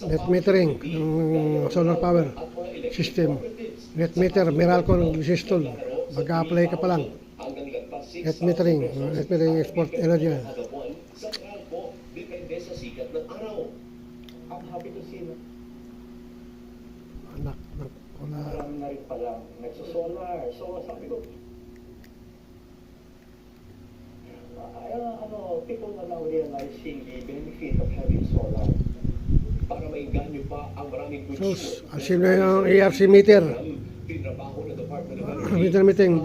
net metering ng solar power system. Net meter, Meralco ng Sistol. Mag-a-apply ka pa lang. Net metering export energy. Anak, wala. Marami na rin pala nagsosolar. So, sabi ko, people are now realizing the benefit of having solar. Para mainganyo pa ang maraming So, sino yung ARC meter? Meter meeting,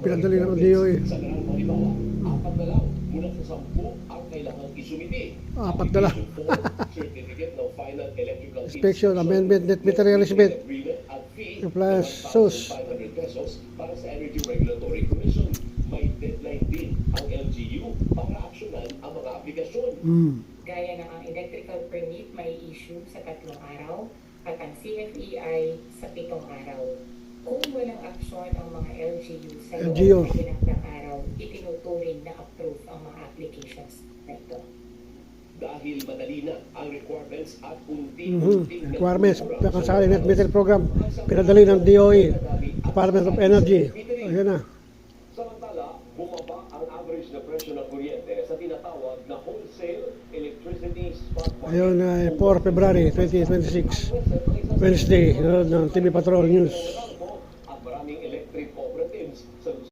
pinadali ng DOE. Sa ganang halimbawa, 4 na lang mula sa 10 ang kailangang isumiti. 4 na lang. Certificate ng final electrical Inspection, amendment, net meter realization. Plus, SOS. 500 pesos para sa Energy Regulatory Commission. May deadline din ang LGU para aksyonan ang mga aplikasyon. Gaya ng ang electrical permit may issue sa 3 araw at ang CFEI sa 7 araw. Kung walang aksyon ang mga LGU sa loob ng ilang araw, itinuturing na approve ang mga applications na ito. Dahil madali na ang requirements at unti-unting Requirements, pagkasali net meter program, pinadali ng DOE, Department of Energy. Ayan na. Samantala, bumaba ang average na presyo ng kuryente sa tinatawag na wholesale electricity spot market. Ayun, 4 February 2026, Wednesday, ng TV Patrol News.